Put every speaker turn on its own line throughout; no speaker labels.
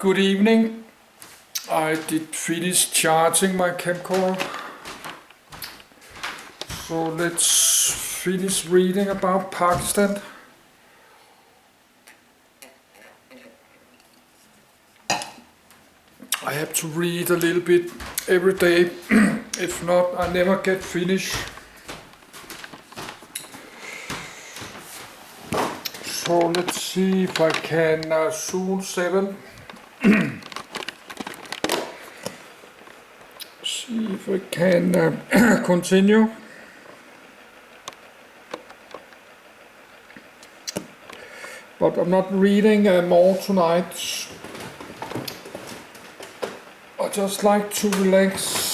Good evening. I did finish charging my camcorder. So let's finish reading about Pakistan. I have to read a little bit every day. If not, I never get finished. So let's see if I can soon 7. See if I can continue. But I'm not reading more tonight. I just like to relax.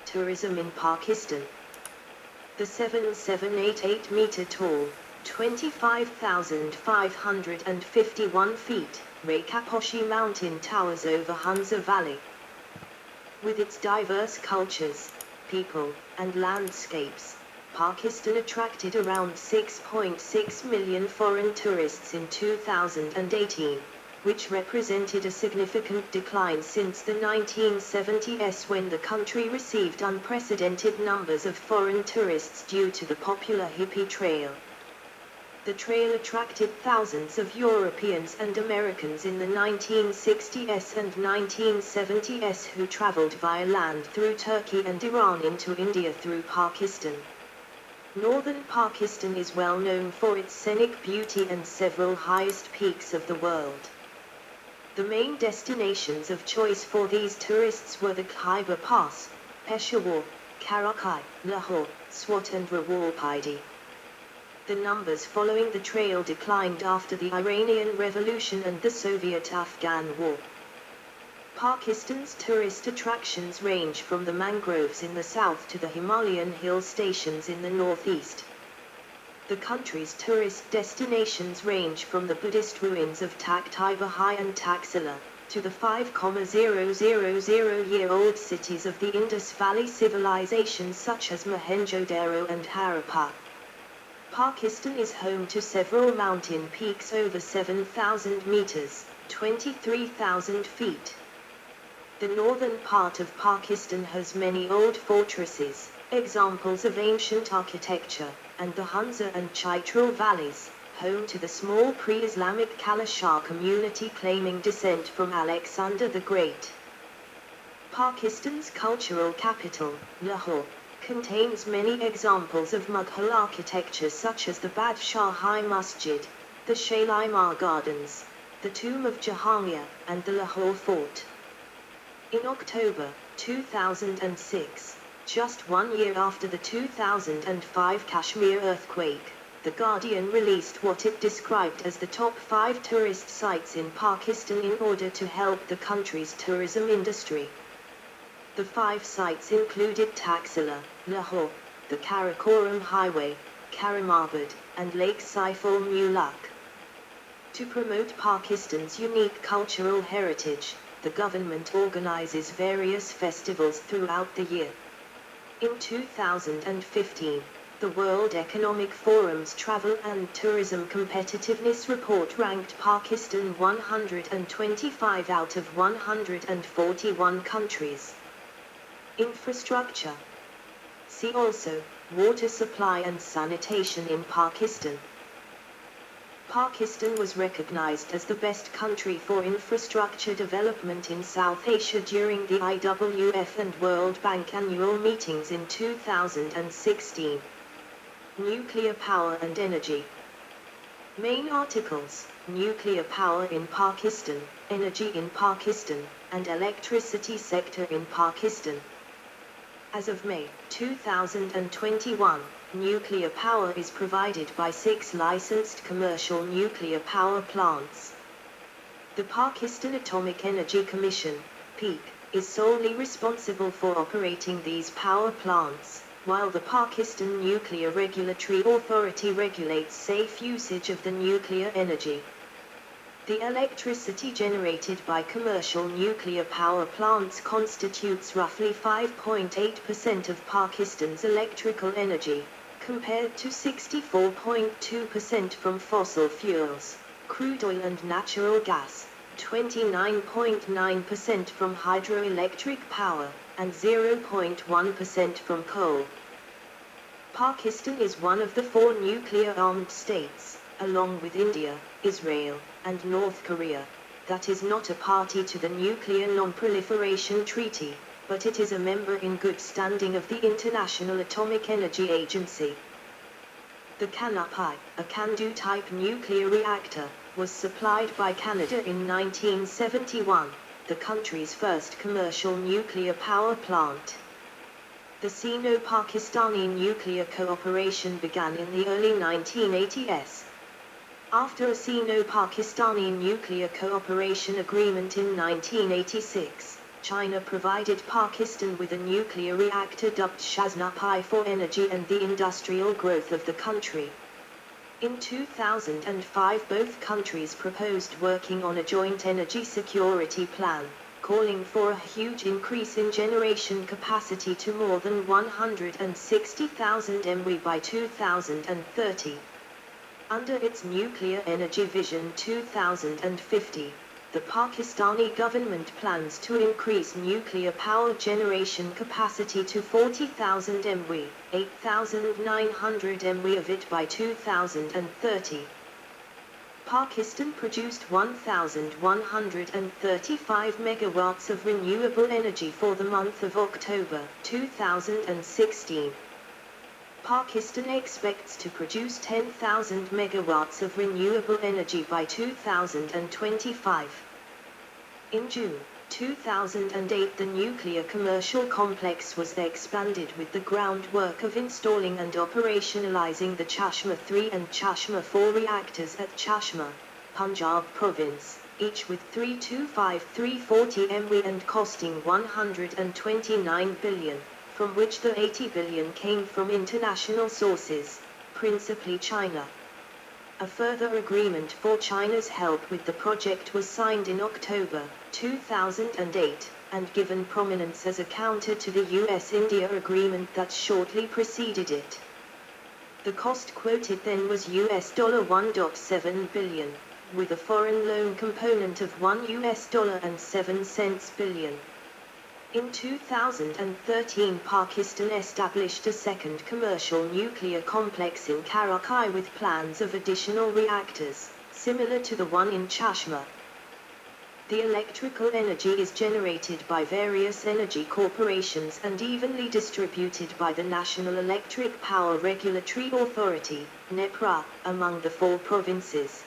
Tourism in Pakistan. The 7788-meter tall, 25,551 feet, Rekaposhi mountain towers over Hunza Valley. With its diverse cultures, people, and landscapes, Pakistan attracted around 6.6 million foreign tourists in 2018. Which represented a significant decline since the 1970s when the country received unprecedented numbers of foreign tourists due to the popular Hippie Trail. The trail attracted thousands of Europeans and Americans in the 1960s and 1970s who traveled via land through Turkey and Iran into India through Pakistan. Northern Pakistan is well known for its scenic beauty and several highest peaks of the world. The main destinations of choice for these tourists were the Khyber Pass, Peshawar, Karachi, Lahore, Swat and Rawalpindi. The numbers following the trail declined after the Iranian Revolution and the Soviet-Afghan War. Pakistan's tourist attractions range from the mangroves in the south to the Himalayan hill stations in the northeast. The country's tourist destinations range from the Buddhist ruins of Takht-i Bahai and Taxila, to the 5,000-year-old cities of the Indus Valley civilization such as Mohenjo-daro and Harappa. Pakistan is home to several mountain peaks over 7,000 meters, 23,000 feet. The northern part of Pakistan has many old fortresses, examples of ancient architecture, and the Hunza and Chitral valleys, home to the small pre-Islamic Kalashar community claiming descent from Alexander the Great. Pakistan's cultural capital, Lahore, contains many examples of Mughal architecture such as the Badshah-i Masjid, the Shalimar Gardens, the Tomb of Jahangir, and the Lahore Fort. In October 2006, just 1 year after the 2005 Kashmir earthquake, The Guardian released what it described as the top 5 tourist sites in Pakistan in order to help the country's tourism industry. The 5 sites included Taxila, Lahore, the Karakoram Highway, Karimabad, and Lake Saiful-Mulk. To promote Pakistan's unique cultural heritage, the government organizes various festivals throughout the year. In 2015, the World Economic Forum's Travel and Tourism Competitiveness Report ranked Pakistan 125 out of 141 countries. Infrastructure. See also, water supply and sanitation in Pakistan. Pakistan was recognized as the best country for infrastructure development in South Asia during the IWF and World Bank annual meetings in 2016. Nuclear power and energy. Main articles: Nuclear power in Pakistan, Energy in Pakistan, and Electricity sector in Pakistan. As of May 2021, nuclear power is provided by 6 licensed commercial nuclear power plants. The Pakistan Atomic Energy Commission, PEC, is solely responsible for operating these power plants, while the Pakistan Nuclear Regulatory Authority regulates safe usage of the nuclear energy. The electricity generated by commercial nuclear power plants constitutes roughly 5.8% of Pakistan's electrical energy, compared to 64.2% from fossil fuels, crude oil and natural gas, 29.9% from hydroelectric power, and 0.1% from coal. Pakistan is one of the 4 nuclear-armed states, along with India, Israel, and North Korea, that is not a party to the Nuclear Non-Proliferation Treaty, but it is a member in good standing of the International Atomic Energy Agency. The Kanapai, a CANDU-type nuclear reactor, was supplied by Canada in 1971, the country's first commercial nuclear power plant. The Sino-Pakistani nuclear cooperation began in the early 1980s. After a Sino-Pakistani nuclear cooperation agreement in 1986, China provided Pakistan with a nuclear reactor dubbed Shaznapai for energy and the industrial growth of the country. In 2005, both countries proposed working on a joint energy security plan, calling for a huge increase in generation capacity to more than 160,000 MW by 2030. Under its Nuclear Energy Vision 2050, the Pakistani government plans to increase nuclear power generation capacity to 40,000 MW, 8,900 MW of it by 2030. Pakistan produced 1,135 megawatts of renewable energy for the month of October 2016. Pakistan expects to produce 10,000 megawatts of renewable energy by 2025. In June 2008, the nuclear commercial complex was expanded with the groundwork of installing and operationalizing the Chashma 3 and Chashma 4 reactors at Chashma, Punjab province, each with 340 MW and costing 129 billion. From which the 80 billion came from international sources, principally China. A further agreement for China's help with the project was signed in October 2008, and given prominence as a counter to the US-India agreement that shortly preceded it. The cost quoted then was $1.7 billion, with a foreign loan component of $1.07 billion. In 2013, Pakistan established a second commercial nuclear complex in Karachi with plans of additional reactors, similar to the one in Chashma. The electrical energy is generated by various energy corporations and evenly distributed by the National Electric Power Regulatory Authority, NEPRA, among the 4 provinces.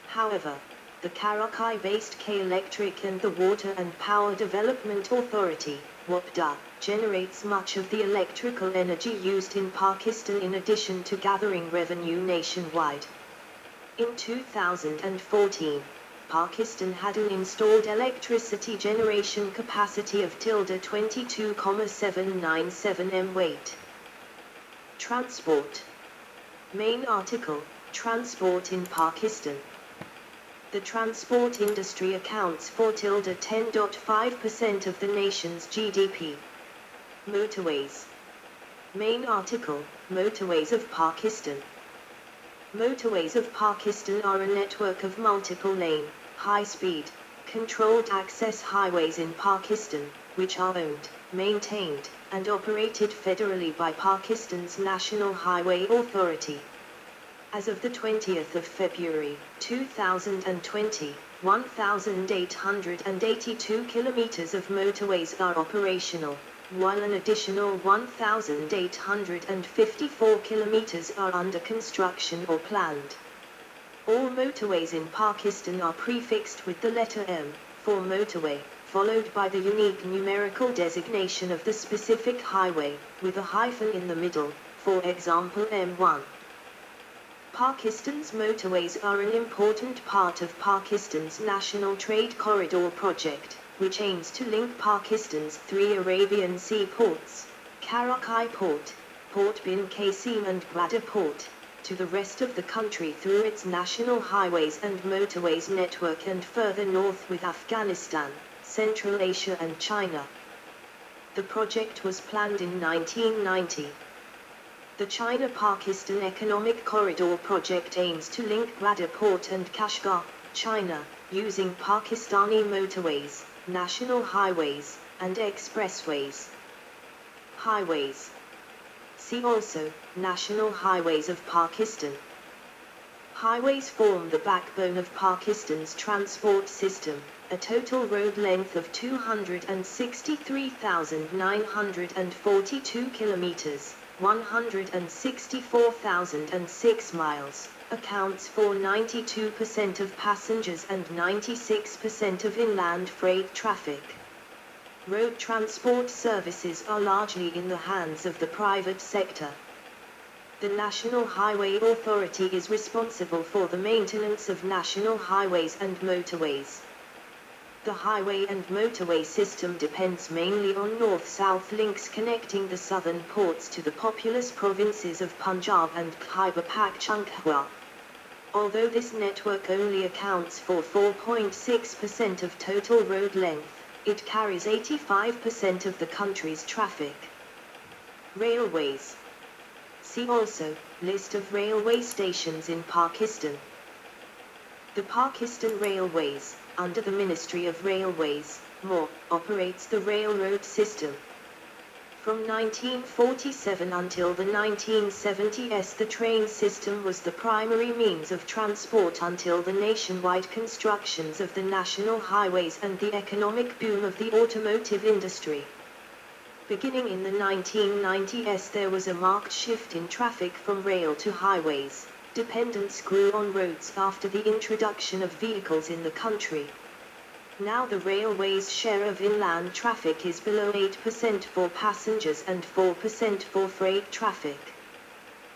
However, the Karachi-based K-Electric and the Water and Power Development Authority, WAPDA, generates much of the electrical energy used in Pakistan in addition to gathering revenue nationwide. In 2014, Pakistan had an installed electricity generation capacity of 22,797 MW. Transport. Main article, Transport in Pakistan. The transport industry accounts for 10.5% of the nation's GDP. Motorways. Main article, Motorways of Pakistan. Motorways of Pakistan are a network of multiple-lane, high-speed, controlled access highways in Pakistan, which are owned, maintained, and operated federally by Pakistan's National Highway Authority. As of the 20th of February, 2020, 1,882 kilometers of motorways are operational, while an additional 1,854 kilometers are under construction or planned. All motorways in Pakistan are prefixed with the letter M, for motorway, followed by the unique numerical designation of the specific highway, with a hyphen in the middle, for example M1. Pakistan's motorways are an important part of Pakistan's National Trade Corridor project, which aims to link Pakistan's 3 Arabian Sea ports, Karachi Port, Port Bin Qasim and Gwadar Port, to the rest of the country through its national highways and motorways network, and further north with Afghanistan, Central Asia and China. The project was planned in 1990. The China-Pakistan Economic Corridor project aims to link Gwadar Port and Kashgar, China, using Pakistani motorways, national highways, and expressways. Highways. See also, National Highways of Pakistan. Highways form the backbone of Pakistan's transport system, a total road length of 263,942 kilometers, 164,006 miles, accounts for 92% of passengers and 96% of inland freight traffic. Road transport services are largely in the hands of the private sector. The National Highway Authority is responsible for the maintenance of national highways and motorways. The highway and motorway system depends mainly on north-south links connecting the southern ports to the populous provinces of Punjab and Khyber Pakhtunkhwa. Although this network only accounts for 4.6% of total road length, it carries 85% of the country's traffic. Railways. See also, List of railway stations in Pakistan. The Pakistan Railways, under the Ministry of Railways, MOR, operates the railroad system. From 1947 until the 1970s, the train system was the primary means of transport until the nationwide constructions of the national highways and the economic boom of the automotive industry. Beginning in the 1990s, there was a marked shift in traffic from rail to highways. Dependence grew on roads after the introduction of vehicles in the country. Now the railway's share of inland traffic is below 8% for passengers and 4% for freight traffic.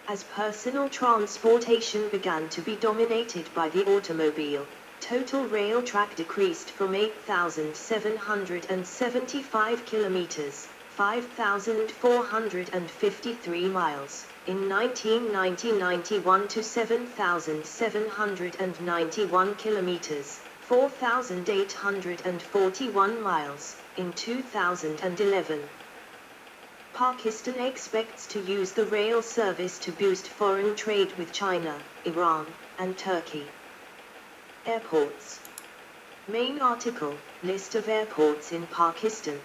As personal transportation began to be dominated by the automobile, total rail track decreased from 8,775 kilometers, 5,453 miles, in 1990-91 to 7,791 kilometers, 4,841 miles, in 2011. Pakistan expects to use the rail service to boost foreign trade with China, Iran, and Turkey. Airports. Main article, List of airports in Pakistan.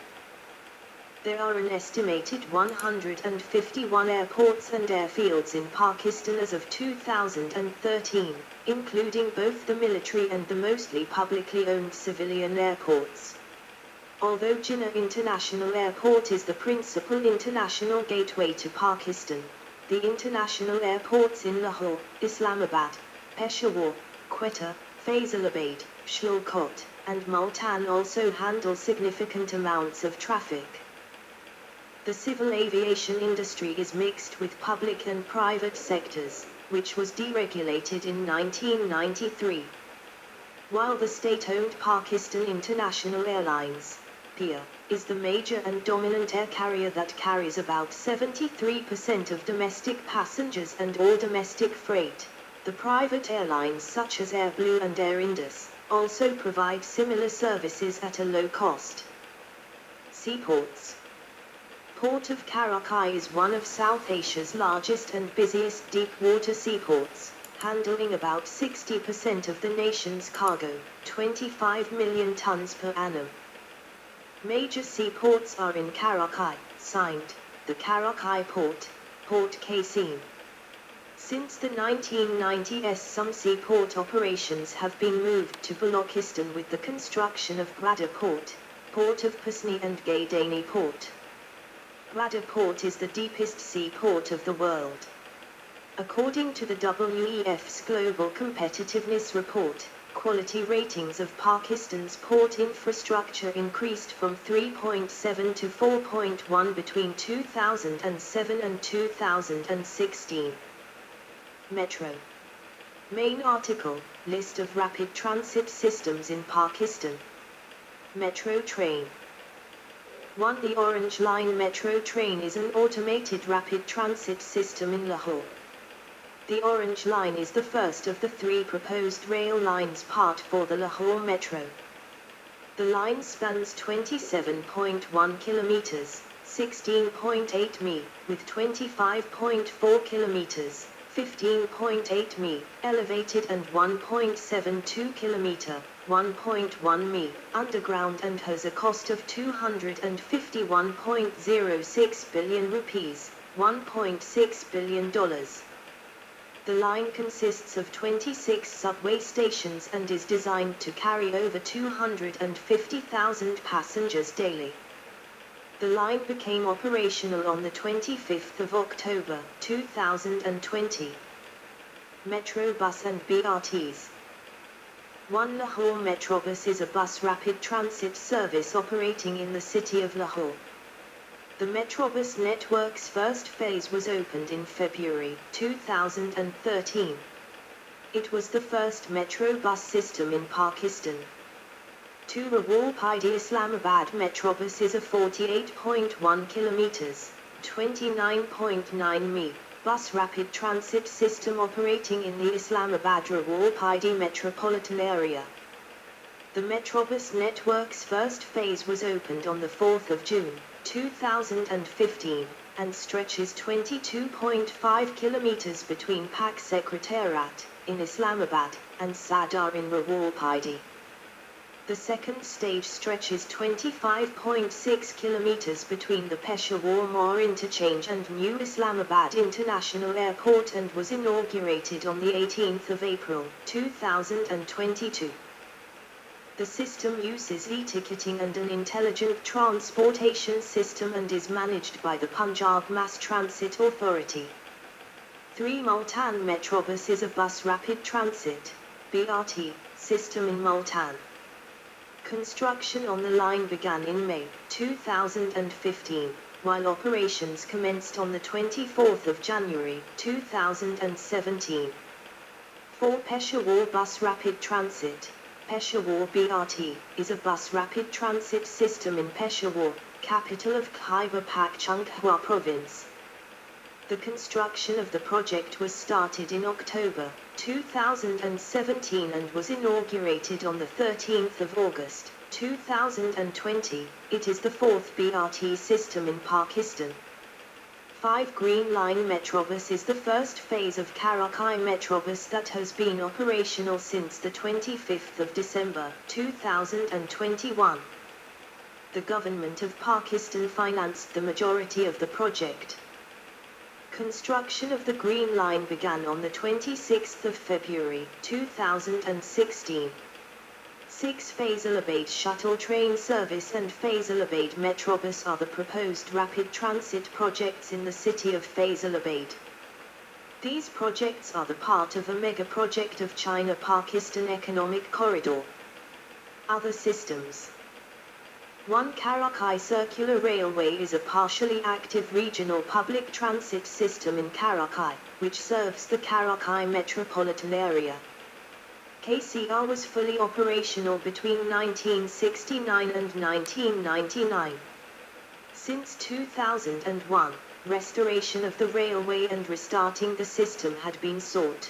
There are an estimated 151 airports and airfields in Pakistan as of 2013, including both the military and the mostly publicly owned civilian airports. Although Jinnah International Airport is the principal international gateway to Pakistan, the international airports in Lahore, Islamabad, Peshawar, Quetta, Faisalabad, Sialkot, and Multan also handle significant amounts of traffic. The civil aviation industry is mixed with public and private sectors, which was deregulated in 1993. While the state-owned Pakistan International Airlines, PIA, is the major and dominant air carrier that carries about 73% of domestic passengers and all domestic freight, the private airlines such as Air Blue and Air Indus also provide similar services at a low cost. Seaports. Port of Karachi is one of South Asia's largest and busiest deep-water seaports, handling about 60% of the nation's cargo, 25 million tons per annum. Major seaports are in Karachi, Sindh, the Karachi Port, Port Qasim. Since the 1990s, some seaport operations have been moved to Balochistan with the construction of Gwadar Port, Port of Pasni and Gaydani Port. Gwadar Port is the deepest seaport of the world. According to the WEF's Global Competitiveness Report, quality ratings of Pakistan's port infrastructure increased from 3.7 to 4.1 between 2007 and 2016. Metro. Main article, List of rapid transit systems in Pakistan. Metro train. 1. The Orange Line metro train is an automated rapid transit system in Lahore. The Orange Line is the first of the 3 proposed rail lines part for the Lahore Metro. The line spans 27.1 kilometers, 16.8 mi, with 25.4 kilometers, 15.8 mi, elevated and 1.72 kilometer, 1.1 mi, underground and has a cost of 251.06 billion rupees, $1.6 billion. The line consists of 26 subway stations and is designed to carry over 250,000 passengers daily. The line became operational on the 25th of October, 2020. Metro bus and BRTs. One Lahore Metrobus is a bus rapid transit service operating in the city of Lahore. The Metrobus network's first phase was opened in February 2013. It was the first metro bus system in Pakistan. To Rawalpindi Islamabad Metrobus is a 48.1 kilometers, 29.9 mi, bus rapid transit system operating in the Islamabad-Rawalpindi metropolitan area. The Metrobus network's first phase was opened on the 4th of June, 2015, and stretches 22.5 kilometers between Pak Secretariat, in Islamabad, and Sadar in Rawalpindi. The second stage stretches 25.6 kilometers between the Peshawar More Interchange and New Islamabad International Airport and was inaugurated on the 18th of April, 2022. The system uses e-ticketing and an intelligent transportation system and is managed by the Punjab Mass Transit Authority. 3 Multan Metrobus is a bus rapid transit, BRT, system in Multan. Construction on the line began in May 2015, while operations commenced on the 24th of January 2017. 4 Peshawar Bus Rapid Transit, Peshawar BRT, is a bus rapid transit system in Peshawar, capital of Khyber Pakhtunkhwa province. The construction of the project was started in October 2017 and was inaugurated on the 13th of August 2020. It is the 4th BRT system in Pakistan. 5 Green Line Metrobus is the first phase of Karakai Metrobus that has been operational since the 25th of December 2021. The government of Pakistan financed the majority of the project. Construction of the Green Line began on the 26th of February 2016. 6 Faisalabad shuttle train service and Faisalabad Metrobus are the proposed rapid transit projects in the city of Faisalabad. These projects are the part of a mega project of China-Pakistan Economic Corridor. Other systems. 1 Karakai Circular Railway is a partially active regional public transit system in Karakai, which serves the Karakai metropolitan area. KCR was fully operational between 1969 and 1999. Since 2001, restoration of the railway and restarting the system had been sought.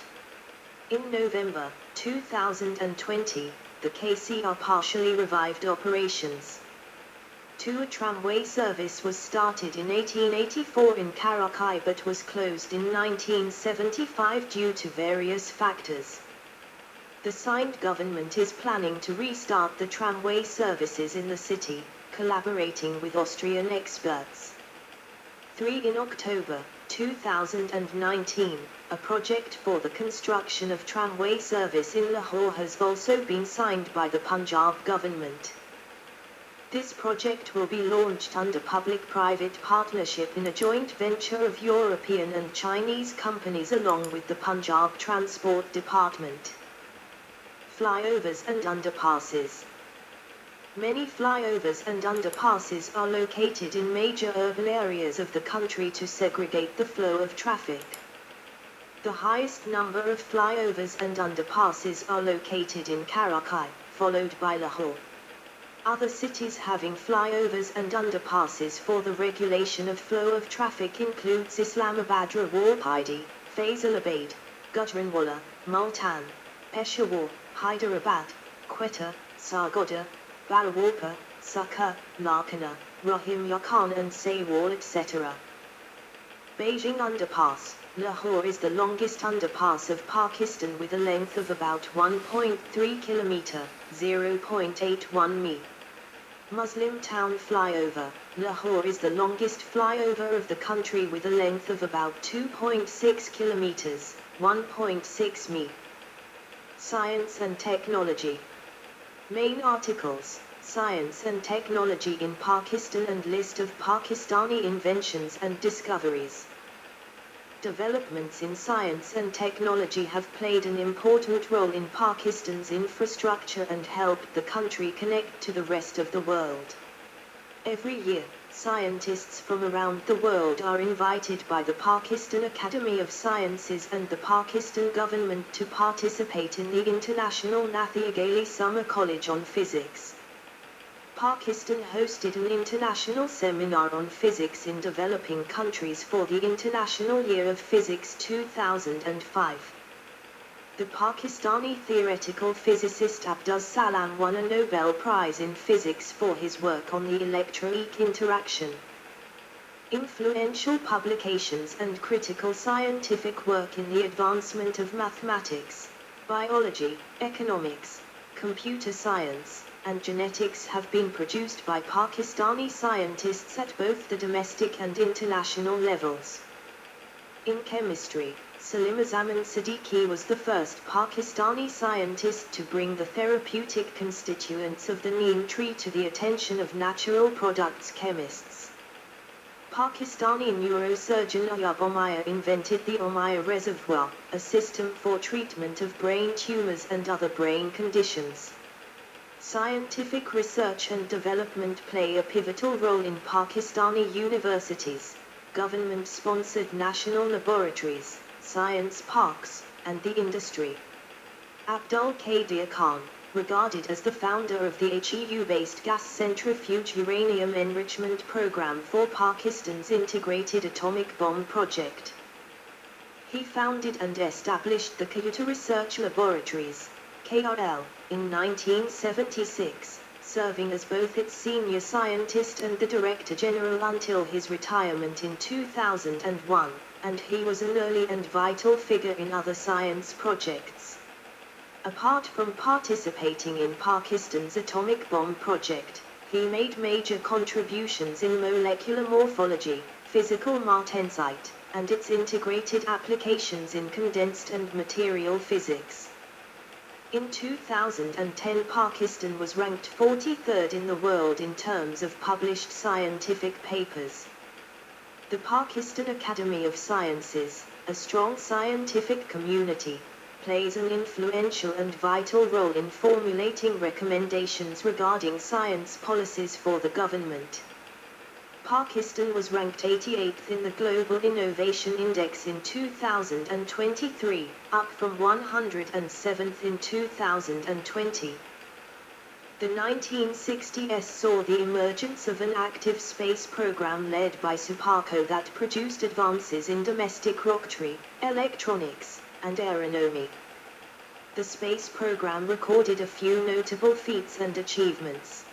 In November 2020, the KCR partially revived operations. 2 A tramway service was started in 1884 in Karakai but was closed in 1975 due to various factors. The signed government is planning to restart the tramway services in the city, collaborating with Austrian experts. 3 In October 2019, a project for the construction of tramway service in Lahore has also been signed by the Punjab government. This project will be launched under public-private partnership in a joint venture of European and Chinese companies along with the Punjab Transport Department. Flyovers and underpasses. Many flyovers and underpasses are located in major urban areas of the country to segregate the flow of traffic. The highest number of flyovers and underpasses are located in Karakai, followed by Lahore. Other cities having flyovers and underpasses for the regulation of flow of traffic includes Islamabad, Rawalpindi, Faisalabad, Gujranwala, Multan, Peshawar, Hyderabad, Quetta, Sargodha, Barawalpur, Sukkur, Larkana, Rahim Khan and Saywal etc. Beijing Underpass. Lahore is the longest underpass of Pakistan with a length of about 1.3 km, 0.81 mi. Muslim Town Flyover. Lahore is the longest flyover of the country with a length of about 2.6 km, 1.6 mi. Science and Technology. Main articles: Science and Technology in Pakistan and list of Pakistani inventions and discoveries. Developments in science and technology have played an important role in Pakistan's infrastructure and helped the country connect to the rest of the world. Every year, scientists from around the world are invited by the Pakistan Academy of Sciences and the Pakistan government to participate in the International Nathia Ghali Summer College on Physics. Pakistan hosted an international seminar on physics in developing countries for the International Year of Physics 2005. The Pakistani theoretical physicist Abdus Salam won a Nobel Prize in Physics for his work on the electroweak interaction. Influential publications and critical scientific work in the advancement of mathematics, biology, economics, computer science, and genetics have been produced by Pakistani scientists at both the domestic and international levels. In chemistry, Salimuzzaman Siddiqui was the first Pakistani scientist to bring the therapeutic constituents of the neem tree to the attention of natural products chemists. Pakistani neurosurgeon Ayub Omair invented the Omair Reservoir, a system for treatment of brain tumors and other brain conditions. Scientific research and development play a pivotal role in Pakistani universities, government-sponsored national laboratories, science parks, and the industry. Abdul Qadir Khan, regarded as the founder of the HEU-based gas centrifuge uranium enrichment program for Pakistan's integrated atomic bomb project. He founded and established the Kayuta Research Laboratories, KRL, in 1976, serving as both its senior scientist and the Director General until his retirement in 2001, and he was an early and vital figure in other science projects. Apart from participating in Pakistan's atomic bomb project, he made major contributions in molecular morphology, physical martensite, and its integrated applications in condensed and material physics. In 2010, Pakistan was ranked 43rd in the world in terms of published scientific papers. The Pakistan Academy of Sciences, a strong scientific community, plays an influential and vital role in formulating recommendations regarding science policies for the government. Pakistan was ranked 88th in the Global Innovation Index in 2023, up from 107th in 2020. The 1960s saw the emergence of an active space program led by Suparco that produced advances in domestic rocketry, electronics, and aeronomy. The space program recorded a few notable feats and achievements.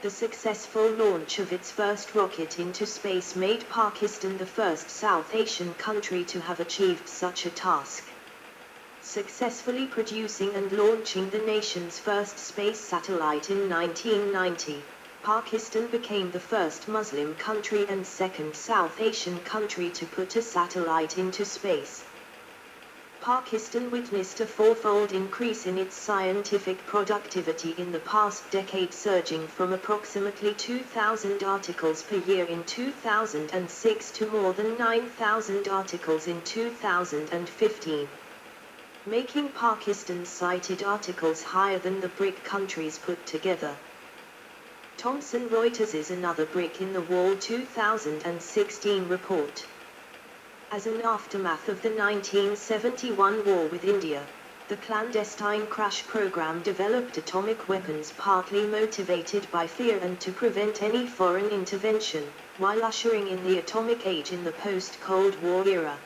The successful launch of its first rocket into space made Pakistan the first South Asian country to have achieved such a task. Successfully producing and launching the nation's first space satellite in 1990, Pakistan became the first Muslim country and second South Asian country to put a satellite into space. Pakistan witnessed a fourfold increase in its scientific productivity in the past decade, surging from approximately 2,000 articles per year in 2006 to more than 9,000 articles in 2015, making Pakistan's cited articles higher than the BRIC countries put together. Thomson Reuters' Another Brick in the Wall 2016 report. As an aftermath of the 1971 war with India, the clandestine crash program developed atomic weapons partly motivated by fear and to prevent any foreign intervention, while ushering in the atomic age in the post-Cold War era.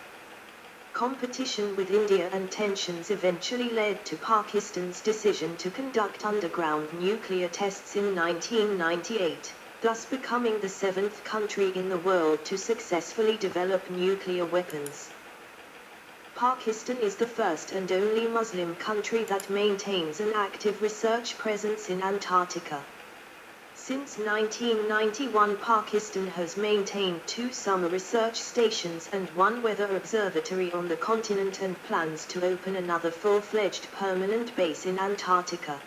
Competition with India and tensions eventually led to Pakistan's decision to conduct underground nuclear tests in 1998, thus becoming the seventh country in the world to successfully develop nuclear weapons. Pakistan is the first and only Muslim country that maintains an active research presence in Antarctica. Since 1991, Pakistan has maintained 2 summer research stations and 1 weather observatory on the continent and plans to open another full-fledged permanent base in Antarctica.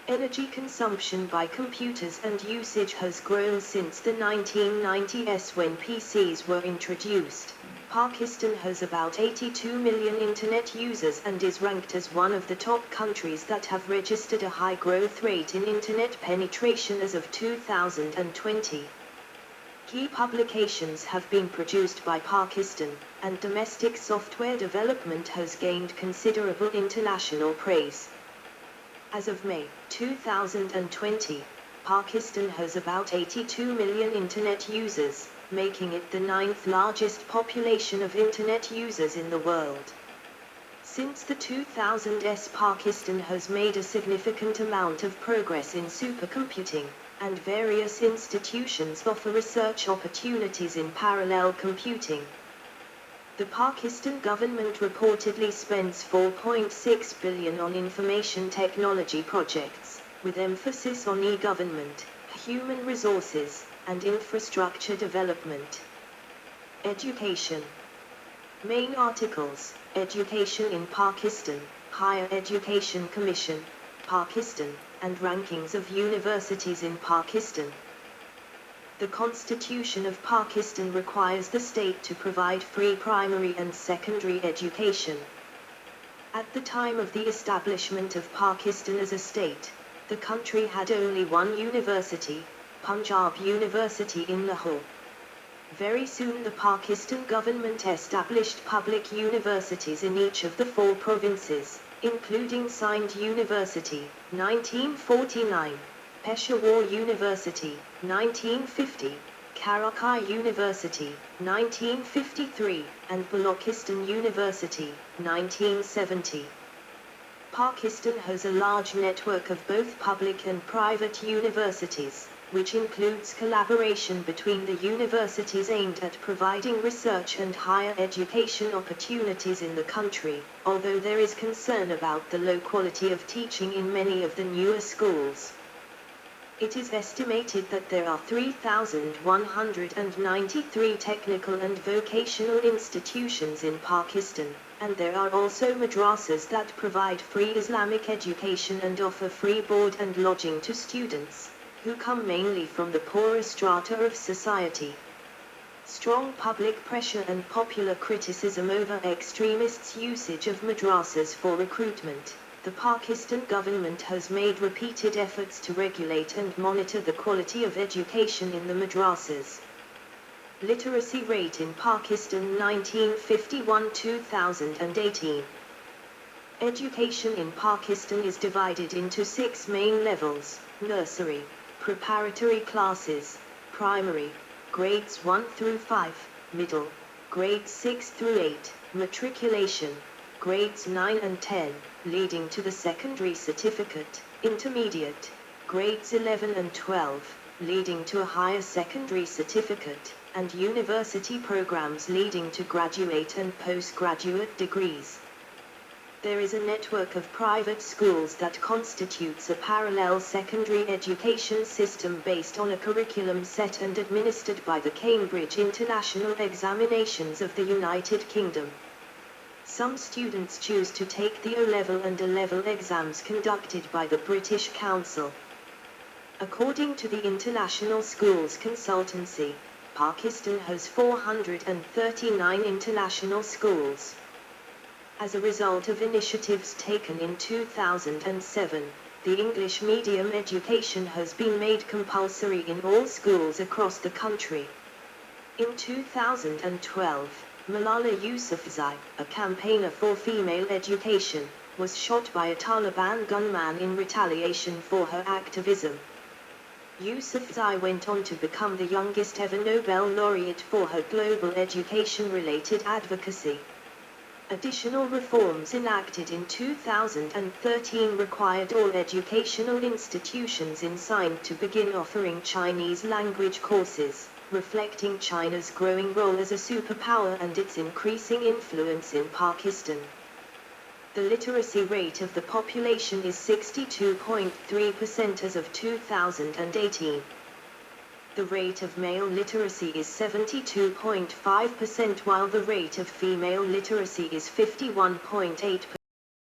Energy consumption by computers and usage has grown since the 1990s when PCs were introduced. Pakistan has about 82 million internet users and is ranked as one of the top countries that have registered a high growth rate in internet penetration as of 2020. Key publications have been produced by Pakistan, and domestic software development has gained considerable international praise. As of May 2020, Pakistan has about 82 million internet users, making it the 9th largest population of internet users in the world. Since the 2000s, Pakistan has made a significant amount of progress in supercomputing, and various institutions offer research opportunities in parallel computing. The Pakistan government reportedly spends $4.6 billion on information technology projects, with emphasis on e-government, human resources, and infrastructure development. Education. Main articles: Education in Pakistan, Higher Education Commission, Pakistan, and rankings of universities in Pakistan. The Constitution of Pakistan requires the state to provide free primary and secondary education. At the time of the establishment of Pakistan as a state, the country had only one university, Punjab University in Lahore. Very soon the Pakistan government established public universities in each of the 4 provinces, including Sindh University, 1949, Peshawar University, 1950, Karachi University, 1953, and Balochistan University, 1970. Pakistan has a large network of both public and private universities, which includes collaboration between the universities aimed at providing research and higher education opportunities in the country, although there is concern about the low quality of teaching in many of the newer schools. It is estimated that there are 3,193 technical and vocational institutions in Pakistan, and there are also madrasas that provide free Islamic education and offer free board and lodging to students, who come mainly from the poorer strata of society. Strong public pressure and popular criticism over extremists' usage of madrasas for recruitment. The Pakistan government has made repeated efforts to regulate and monitor the quality of education in the madrasas. Literacy rate in Pakistan 1951-2018. Education in Pakistan is divided into 6 main levels: nursery, preparatory classes, primary, grades 1 through 5, middle, grades 6 through 8, matriculation, grades 9 and 10, leading to the secondary certificate, intermediate, grades 11 and 12, leading to a higher secondary certificate, and university programs leading to graduate and postgraduate degrees. There is a network of private schools that constitutes a parallel secondary education system based on a curriculum set and administered by the Cambridge International Examinations of the United Kingdom. Some students choose to take the O-level and A-level exams conducted by the British Council. According to the International Schools Consultancy, Pakistan has 439 international schools. As a result of initiatives taken in 2007, the English medium education has been made compulsory in all schools across the country. In 2012, Malala Yousafzai, a campaigner for female education, was shot by a Taliban gunman in retaliation for her activism. Yousafzai went on to become the youngest ever Nobel laureate for her global education-related advocacy. Additional reforms enacted in 2013 required all educational institutions in Sindh to begin offering Chinese language courses, reflecting China's growing role as a superpower and its increasing influence in Pakistan. The literacy rate of the population is 62.3% as of 2018. The rate of male literacy is 72.5%, while the rate of female literacy is 51.8%.